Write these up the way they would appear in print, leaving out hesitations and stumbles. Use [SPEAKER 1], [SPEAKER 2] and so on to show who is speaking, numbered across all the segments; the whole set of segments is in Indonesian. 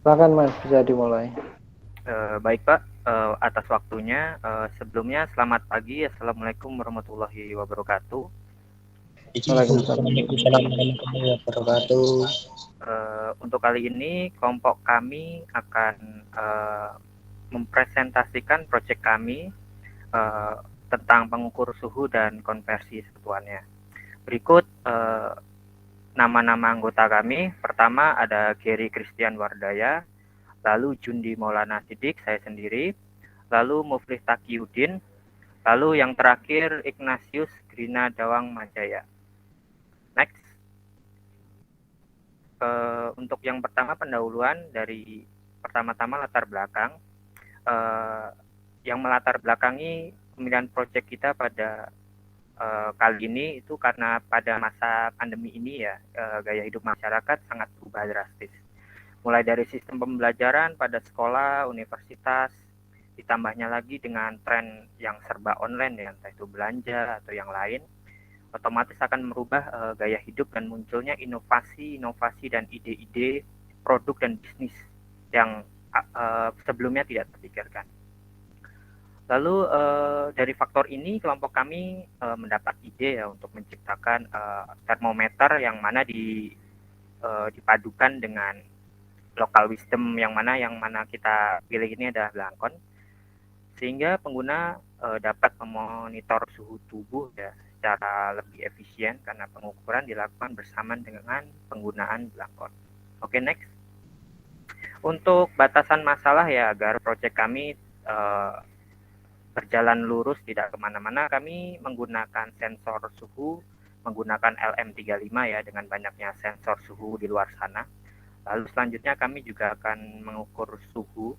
[SPEAKER 1] Silakan Mas, bisa dimulai.
[SPEAKER 2] Baik Pak, atas waktunya. Sebelumnya selamat pagi. Assalamualaikum warahmatullahi wabarakatuh.
[SPEAKER 1] Waalaikumsalam.
[SPEAKER 3] Waalaikumsalam warahmatullahi wabarakatuh.
[SPEAKER 2] Untuk kali ini kelompok kami akan mempresentasikan proyek kami uh, tentang pengukur suhu dan konversi satuannya. Berikut nama-nama anggota kami. Pertama ada Gary Christian Wardaya, lalu Jundi Maulana Sidik, saya sendiri, lalu Muflih Taqiyuddin, lalu yang terakhir Ignatius Grina Dawang Majaya. Next. Untuk yang pertama pendahuluan dari pertama-tama latar belakang. Yang melatar belakangi pemilihan proyek kita pada kali ini itu karena pada masa pandemi ini ya, gaya hidup masyarakat sangat berubah drastis. Mulai dari sistem pembelajaran pada sekolah, universitas, ditambahnya lagi dengan tren yang serba online ya, entah itu belanja atau yang lain, otomatis akan merubah gaya hidup dan munculnya inovasi-inovasi dan ide-ide produk dan bisnis yang sebelumnya tidak terpikirkan. Lalu dari faktor ini kelompok kami mendapat ide ya untuk menciptakan termometer yang mana dipadukan dengan local wisdom yang mana kita pilih ini adalah Blangkon, sehingga pengguna dapat memonitor suhu tubuh ya secara lebih efisien karena pengukuran dilakukan bersamaan dengan penggunaan Blangkon. Oke, next. Untuk batasan masalah ya agar proyek kami berjalan lurus tidak kemana-mana, kami menggunakan sensor suhu, menggunakan LM35 ya dengan banyaknya sensor suhu di luar sana. Lalu selanjutnya kami juga akan mengukur suhu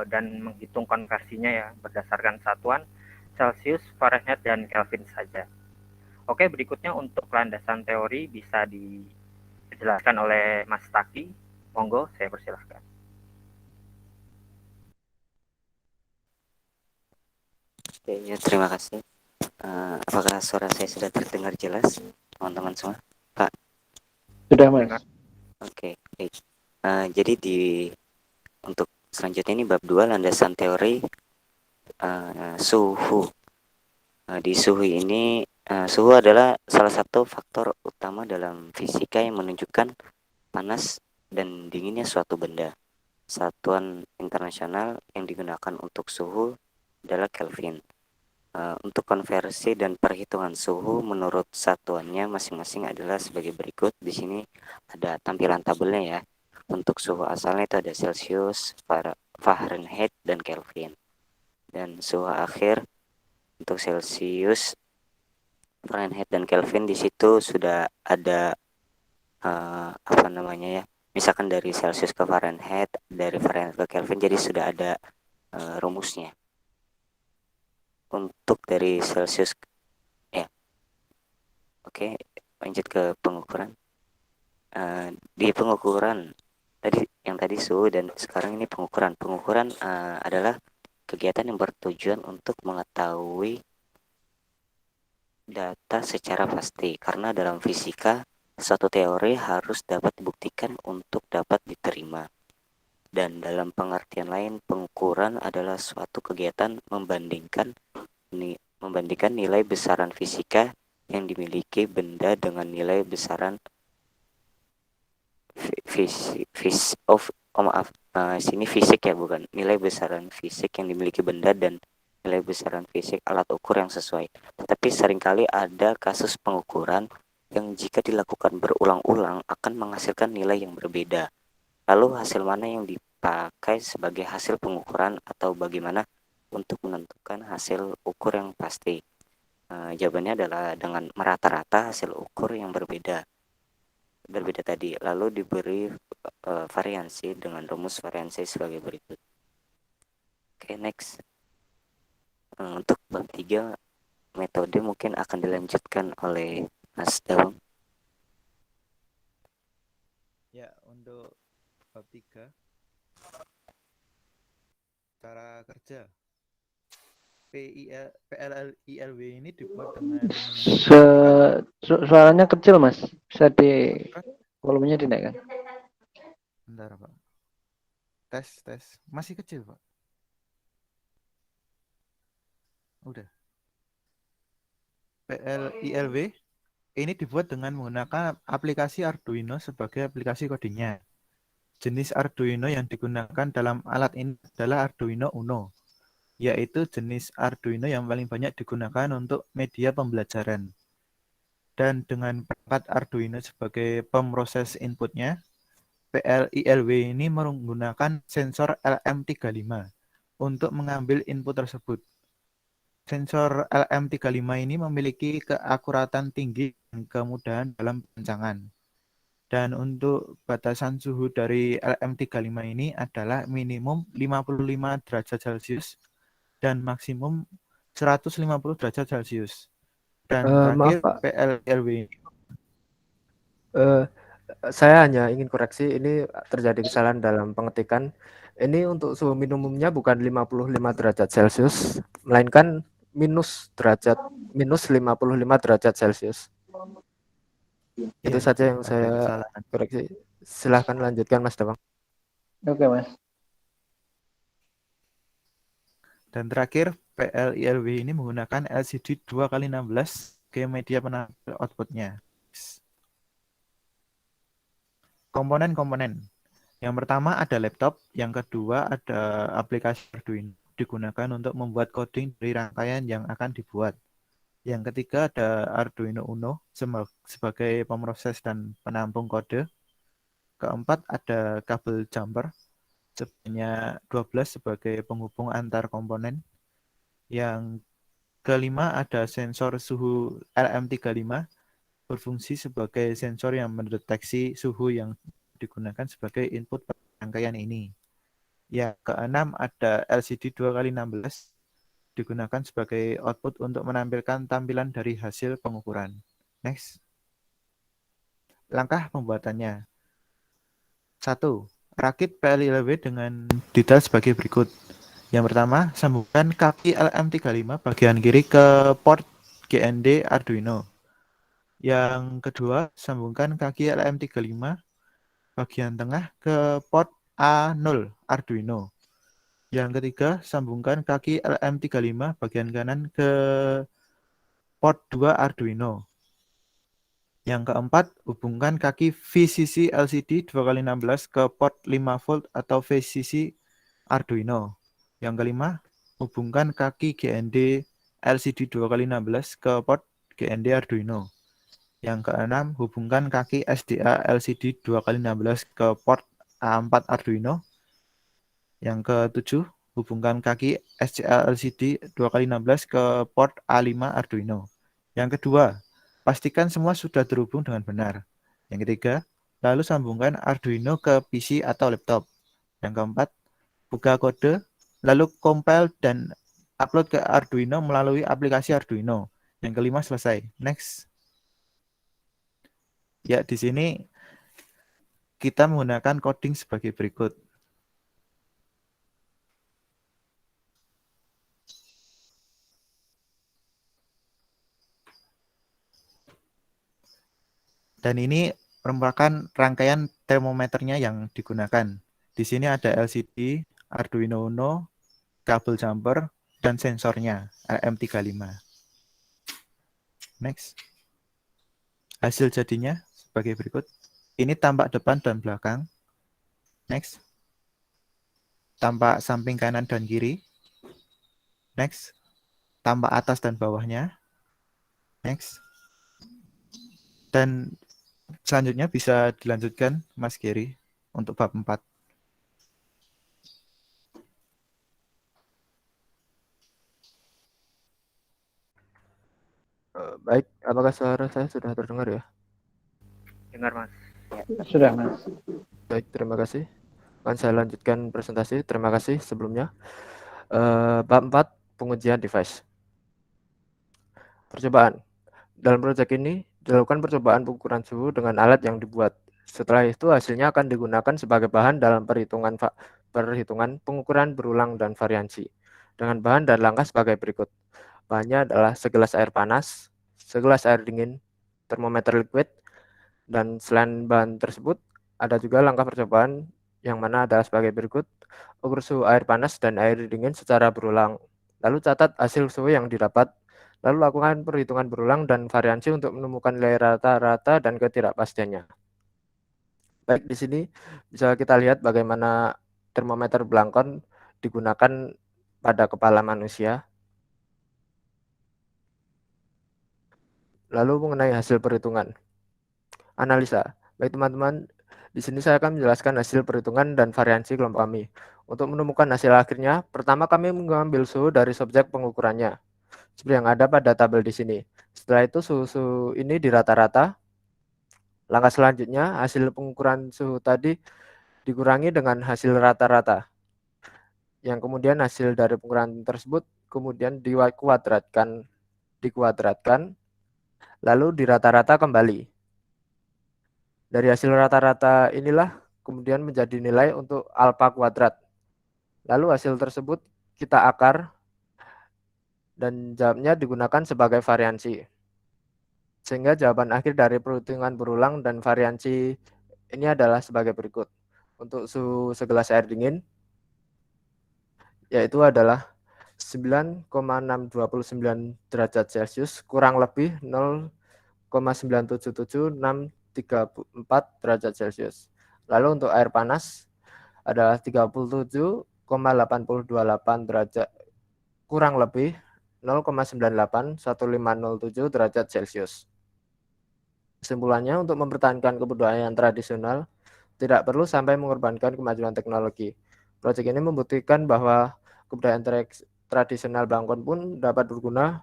[SPEAKER 2] dan menghitung konversinya ya berdasarkan satuan Celsius, Fahrenheit, dan Kelvin saja. Oke, berikutnya untuk landasan teori bisa dijelaskan oleh Mas Taki. Monggo, saya persilahkan.
[SPEAKER 4] Oke, ya, terima kasih. Apakah suara saya sudah terdengar jelas, teman-teman semua? Pak?
[SPEAKER 1] Sudah Mas.
[SPEAKER 4] Oke, baik. Jadi untuk selanjutnya ini bab 2 landasan teori suhu. Di suhu ini, suhu adalah salah satu faktor utama dalam fisika yang menunjukkan panas dan dinginnya suatu benda. Satuan internasional yang digunakan untuk suhu adalah Kelvin. Untuk konversi dan perhitungan suhu menurut satuannya masing-masing adalah sebagai berikut. Di sini ada tampilan tabelnya ya. Untuk suhu asalnya itu ada Celsius, Fahrenheit, dan Kelvin. Dan suhu akhir untuk Celsius, Fahrenheit, dan Kelvin di situ sudah ada apa namanya ya? Misalkan dari Celsius ke Fahrenheit, dari Fahrenheit ke Kelvin, jadi sudah ada rumusnya. Untuk dari Celsius ya. Oke, lanjut ke pengukuran. Di pengukuran tadi suhu dan sekarang ini pengukuran. Pengukuran adalah kegiatan yang bertujuan untuk mengetahui data secara pasti, karena dalam fisika suatu teori harus dapat dibuktikan untuk dapat diterima. Dan dalam pengertian lain, pengukuran adalah suatu kegiatan membandingkan nilai besaran fisika yang dimiliki benda dengan nilai besaran sini fisik ya, bukan nilai besaran fisik yang dimiliki benda dan nilai besaran fisik alat ukur yang sesuai. Tetapi seringkali ada kasus pengukuran yang jika dilakukan berulang-ulang akan menghasilkan nilai yang berbeda. Lalu hasil mana yang dipakai sebagai hasil pengukuran atau bagaimana untuk menentukan hasil ukur yang pasti? Jawabannya adalah dengan merata-rata hasil ukur yang berbeda tadi, lalu diberi variansi dengan rumus variansi sebagai berikut. Oke, next. Untuk bab 3 metode mungkin akan dilanjutkan oleh Mas Daung.
[SPEAKER 5] Ya, untuk bab 3 cara kerja PLLILW ini dibuat dengan
[SPEAKER 1] Suaranya kecil Mas, bisa di Volumenya dinaikkan.
[SPEAKER 5] Bentar, Pak. Tes. Masih kecil, Pak. Udah. PLILW ini dibuat dengan menggunakan aplikasi Arduino sebagai aplikasi codingnya. Jenis Arduino yang digunakan dalam alat ini adalah Arduino Uno, yaitu jenis Arduino yang paling banyak digunakan untuk media pembelajaran. Dan dengan perangkat Arduino sebagai pemroses inputnya, PLILW ini menggunakan sensor LM35 untuk mengambil input tersebut. Sensor LM35 ini memiliki keakuratan tinggi dan kemudahan dalam perancangan. Dan untuk batasan suhu dari LM35 ini adalah minimum 55 derajat Celcius dan maksimum 150 derajat Celcius. Dan
[SPEAKER 6] Maaf
[SPEAKER 5] terakhir
[SPEAKER 6] Pak,
[SPEAKER 5] PLLW ini
[SPEAKER 6] saya hanya ingin koreksi, ini terjadi kesalahan dalam pengetikan. Ini untuk suhu minimumnya bukan 55 derajat Celcius, melainkan minus 55 derajat Celcius. Itu
[SPEAKER 5] ya,
[SPEAKER 6] saja yang
[SPEAKER 5] ada
[SPEAKER 6] saya
[SPEAKER 5] kesalahan.
[SPEAKER 6] koreksi. Silahkan lanjutkan Mas Dawang.
[SPEAKER 1] Oke, Mas.
[SPEAKER 5] Dan terakhir PLILW ini menggunakan LCD 2x16 ke media penampil outputnya. Komponen-komponen. Yang pertama ada laptop, yang kedua ada aplikasi Arduino digunakan untuk membuat coding dari rangkaian yang akan dibuat. Yang ketiga ada Arduino Uno sebagai pemroses dan penampung kode. Keempat ada kabel jumper sebanyak 12 sebagai penghubung antar komponen. Yang kelima ada sensor suhu LM35 berfungsi sebagai sensor yang mendeteksi suhu yang digunakan sebagai input rangkaian ini. Yang keenam ada LCD 2x16 digunakan sebagai output untuk menampilkan tampilan dari hasil pengukuran. Next. Langkah pembuatannya. 1. Rakit PLILW dengan detail sebagai berikut. Yang pertama, sambungkan kaki LM35 bagian kiri ke port GND Arduino. Yang kedua, sambungkan kaki LM35 bagian tengah ke port A0 Arduino. Yang ketiga, sambungkan kaki LM35 bagian kanan ke port 2 Arduino. Yang keempat, hubungkan kaki VCC LCD 2x16 ke port 5V atau VCC Arduino. Yang kelima, hubungkan kaki GND LCD 2x16 ke port GND Arduino. Yang keenam, hubungkan kaki SDA LCD 2x16 ke port A4 Arduino. Yang ketujuh, hubungkan kaki SCA LCD 2x16 ke port A5 Arduino. Yang kedua, pastikan semua sudah terhubung dengan benar. Yang ketiga, lalu sambungkan Arduino ke PC atau laptop. Yang keempat, buka kode, lalu compile dan upload ke Arduino melalui aplikasi Arduino. Yang kelima selesai. Next. Ya, di sini kita menggunakan coding sebagai berikut. Dan ini merupakan rangkaian termometernya yang digunakan. Di sini ada LCD, Arduino Uno, kabel jumper, dan sensornya LM35. Next. Hasil jadinya sebagai berikut. Ini tampak depan dan belakang. Next. Tampak samping kanan dan kiri. Next. Tampak atas dan bawahnya. Next. Dan selanjutnya bisa dilanjutkan Mas Gary untuk bab 4.
[SPEAKER 6] Baik, apakah suara saya sudah terdengar ya?
[SPEAKER 2] Dengar, Mas.
[SPEAKER 1] Sudah, Mas.
[SPEAKER 6] Baik, terima kasih. Akan saya lanjutkan presentasi. Terima kasih sebelumnya. Bab 4, pengujian device. Percobaan. Dalam proyek ini dilakukan percobaan pengukuran suhu dengan alat yang dibuat. Setelah itu hasilnya akan digunakan sebagai bahan dalam perhitungan pengukuran berulang dan variansi. Dengan bahan dan langkah sebagai berikut. Bahannya adalah segelas air panas, segelas air dingin, termometer liquid, Dan selain bahan tersebut, ada juga langkah percobaan yang mana adalah sebagai berikut. Ukur suhu air panas dan air dingin secara berulang. Lalu catat hasil suhu yang didapat. Lalu lakukan perhitungan berulang dan variansi untuk menemukan nilai rata-rata dan ketidakpastiannya. Baik, di sini bisa kita lihat bagaimana termometer Blancon digunakan pada kepala manusia. Lalu mengenai hasil perhitungan. Analisa. Baik teman-teman, di sini saya akan menjelaskan hasil perhitungan dan variansi kelompok kami. Untuk menemukan hasil akhirnya, pertama kami mengambil suhu dari subjek pengukurannya, seperti yang ada pada tabel di sini. Setelah itu suhu ini dirata-rata. Langkah selanjutnya, hasil pengukuran suhu tadi dikurangi dengan hasil rata-rata. Yang kemudian hasil dari pengukuran tersebut kemudian dikuadratkan, lalu dirata-rata kembali. Dari hasil rata-rata inilah kemudian menjadi nilai untuk alfa kuadrat. Lalu hasil tersebut kita akar dan jawabnya digunakan sebagai variansi. Sehingga jawaban akhir dari perhitungan berulang dan variansi ini adalah sebagai berikut. Untuk suhu segelas air dingin, yaitu adalah 9,629 derajat Celcius kurang lebih 0,977634 derajat Celcius. Lalu untuk air panas adalah 37,828 derajat kurang lebih 0,981507 derajat Celcius. Kesimpulannya, untuk mempertahankan kebudayaan tradisional tidak perlu sampai mengorbankan kemajuan teknologi. Proyek ini membuktikan bahwa kebudayaan tradisional Blancon pun dapat berguna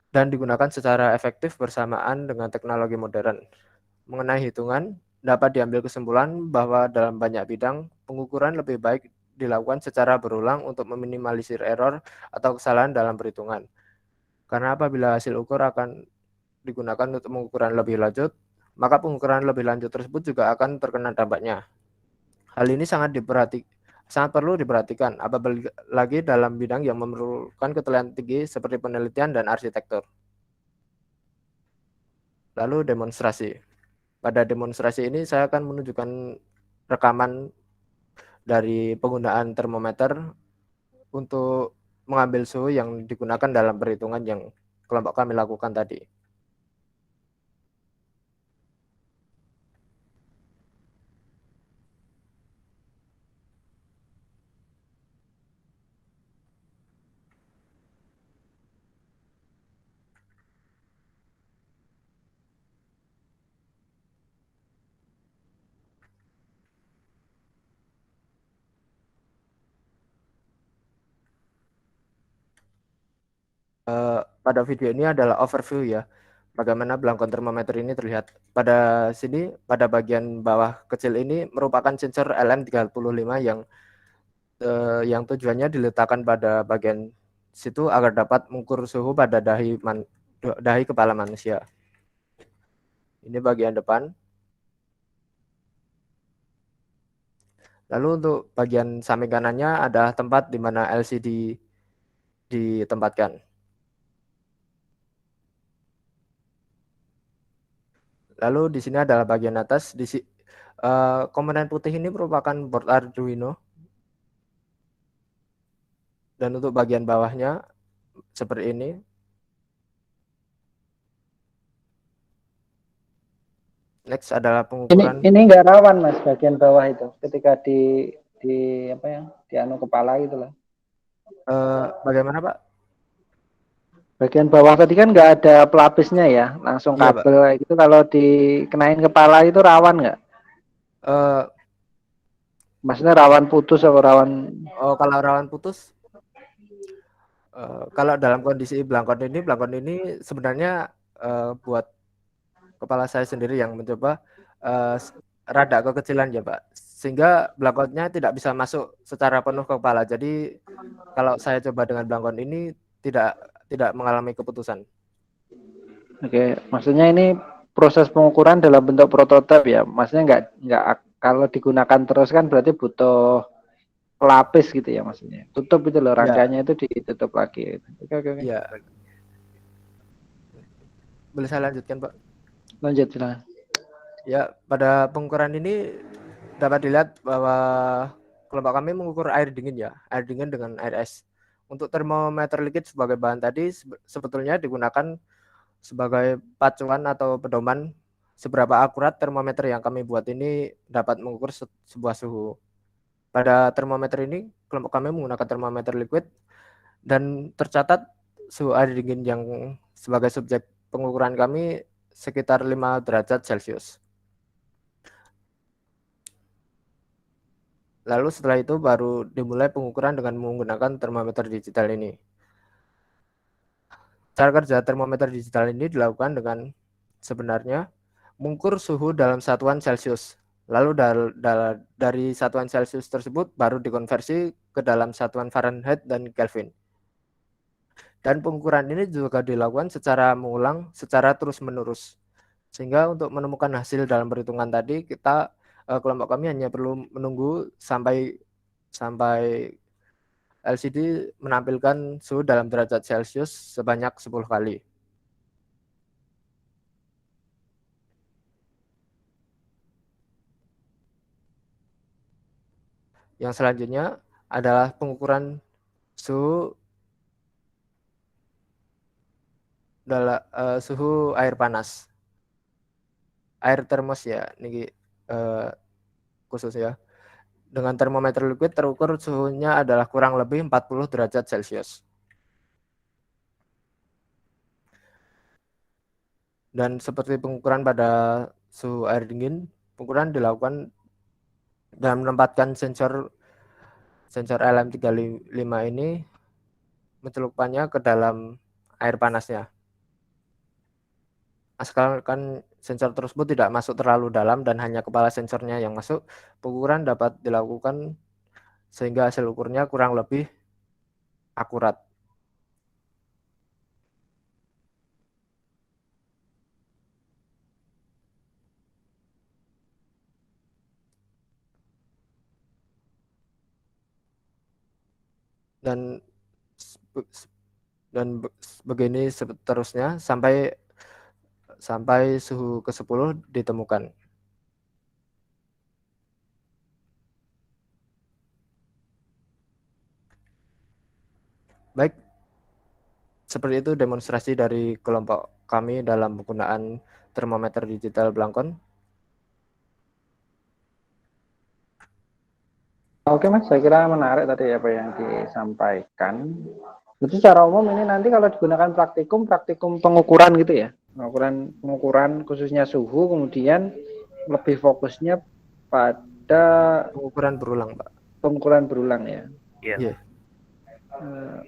[SPEAKER 6] dan digunakan secara efektif bersamaan dengan teknologi modern. Mengenai hitungan, dapat diambil kesimpulan bahwa dalam banyak bidang, pengukuran lebih baik dilakukan secara berulang untuk meminimalisir error atau kesalahan dalam perhitungan. Karena apabila hasil ukur akan digunakan untuk pengukuran lebih lanjut, maka pengukuran lebih lanjut tersebut juga akan terkena dampaknya. Hal ini sangat perlu diperhatikan, apalagi dalam bidang yang memerlukan ketelitian tinggi seperti penelitian dan arsitektur. Lalu demonstrasi. Pada demonstrasi ini saya akan menunjukkan rekaman dari penggunaan termometer untuk mengambil suhu yang digunakan dalam perhitungan yang kelompok kami lakukan tadi. Pada video ini adalah overview ya, bagaimana Blancon termometer ini terlihat. Pada sini, pada bagian bawah kecil ini merupakan sensor LM35 yang tujuannya diletakkan pada bagian situ agar dapat mengukur suhu pada dahi kepala manusia. Ini bagian depan. Lalu untuk bagian samping kanannya ada tempat di mana LCD ditempatkan. Lalu di sini adalah bagian atas. Komponen putih ini merupakan board Arduino. Dan untuk bagian bawahnya seperti ini. Next adalah pengukuran.
[SPEAKER 1] Ini nggak rawan Mas bagian bawah itu ketika di apa ya, di kepala gitu lah.
[SPEAKER 6] Bagaimana Pak?
[SPEAKER 1] Bagian bawah tadi kan nggak ada pelapisnya ya, langsung
[SPEAKER 6] Iya,
[SPEAKER 1] kabel kayak gitu. Kalau dikenain kepala itu rawan nggak? Maksudnya rawan putus atau rawan?
[SPEAKER 6] Kalau rawan putus, kalau dalam kondisi Blancon ini sebenarnya buat kepala saya sendiri yang mencoba rada kekecilan ya Pak, sehingga Blanconnya tidak bisa masuk secara penuh ke kepala. Jadi kalau saya coba dengan Blancon ini tidak mengalami keputusan.
[SPEAKER 1] Oke, maksudnya ini proses pengukuran dalam bentuk prototipe ya. Maksudnya nggak kalau digunakan terus kan berarti butuh pelapis gitu ya maksudnya. Tutup itu loh, rangkaiannya itu ditutup lagi. Oke.
[SPEAKER 6] Ya. Boleh saya lanjutkan Pak?
[SPEAKER 1] Lanjut silakan.
[SPEAKER 6] Ya, pada pengukuran ini dapat dilihat bahwa kelompok kami mengukur air dingin ya, air dingin dengan air es. Untuk termometer liquid sebagai bahan tadi sebetulnya digunakan sebagai pacuan atau pedoman seberapa akurat termometer yang kami buat ini dapat mengukur sebuah suhu. Pada termometer ini, kelompok kami menggunakan termometer liquid dan tercatat suhu air dingin yang sebagai subjek pengukuran kami sekitar 5 derajat Celcius. Lalu setelah itu baru dimulai pengukuran dengan menggunakan termometer digital ini. Cara kerja termometer digital ini dilakukan dengan sebenarnya mengukur suhu dalam satuan Celcius. Lalu dari satuan Celcius tersebut baru dikonversi ke dalam satuan Fahrenheit dan Kelvin. Dan pengukuran ini juga dilakukan secara mengulang, secara terus-menerus. Sehingga untuk menemukan hasil dalam perhitungan tadi, kelompok kami hanya perlu menunggu sampai LCD menampilkan suhu dalam derajat Celcius sebanyak 10 kali. Yang selanjutnya adalah pengukuran suhu suhu air panas. Air termos ya, ini khusus ya. Dengan termometer liquid terukur suhunya adalah kurang lebih 40 derajat Celcius. Dan seperti pengukuran pada suhu air dingin, pengukuran dilakukan dengan menempatkan sensor LM35 ini mencelupkannya ke dalam air panasnya. Asalkan sensor tersebut tidak masuk terlalu dalam dan hanya kepala sensornya yang masuk, pengukuran dapat dilakukan sehingga hasil ukurnya kurang lebih akurat. Dan begini seterusnya sampai suhu ke-10 ditemukan. Baik, seperti itu demonstrasi dari kelompok kami dalam penggunaan termometer digital Blancon.
[SPEAKER 1] Oke Mas, saya kira menarik tadi apa yang disampaikan. Itu secara umum ini nanti kalau digunakan praktikum pengukuran gitu ya, pengukuran khususnya suhu, kemudian lebih fokusnya pada
[SPEAKER 6] Pengukuran berulang, Pak.
[SPEAKER 1] pengukuran berulang ya.
[SPEAKER 2] Iya.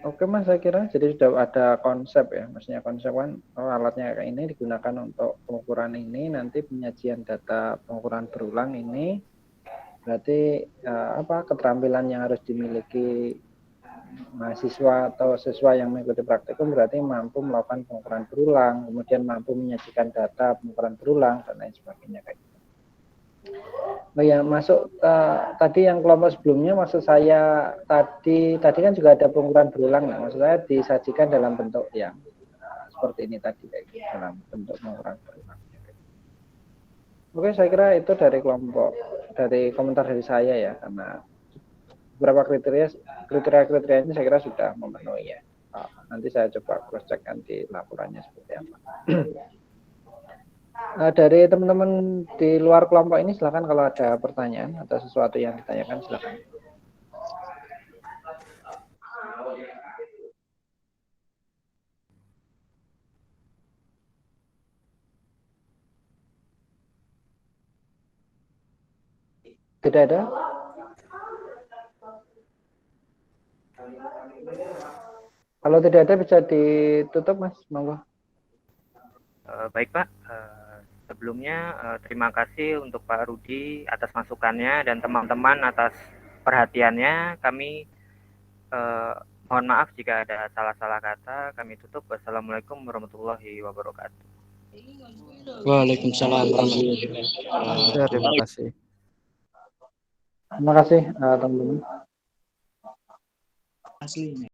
[SPEAKER 1] Oke Mas, saya kira jadi sudah ada konsep ya, maksudnya konsep kan alatnya kayak ini digunakan untuk pengukuran ini, nanti penyajian data pengukuran berulang ini berarti keterampilan yang harus dimiliki mahasiswa atau siswa yang mengikuti praktikum berarti mampu melakukan pengukuran berulang, kemudian mampu menyajikan data pengukuran berulang dan lain sebagainya kayak gitu. Oh ya, masuk tadi yang kelompok sebelumnya, maksud saya tadi kan juga ada pengukuran berulang, nah, maksud saya disajikan dalam bentuk yang seperti ini tadi kayak gitu, dalam bentuk pengukuran berulang. Oke, saya kira itu dari komentar dari saya ya, karena beberapa kriteria ini saya kira sudah memenuhi ya. Nanti saya coba cross check nanti laporannya seperti apa. Dari teman-teman di luar kelompok ini silakan kalau ada pertanyaan atau sesuatu yang ditanyakan silakan. Tidak ada? Kalau tidak ada bisa ditutup Mas, monggo.
[SPEAKER 2] Baik Pak, sebelumnya terima kasih untuk Pak Rudi atas masukannya dan teman-teman atas perhatiannya. Kami mohon maaf jika ada salah-salah kata. Kami tutup. Wassalamualaikum warahmatullahi wabarakatuh.
[SPEAKER 3] Waalaikumsalam warahmatullahi wabarakatuh.
[SPEAKER 6] Ya, terima kasih.
[SPEAKER 1] Terima kasih teman-teman.
[SPEAKER 3] Asli.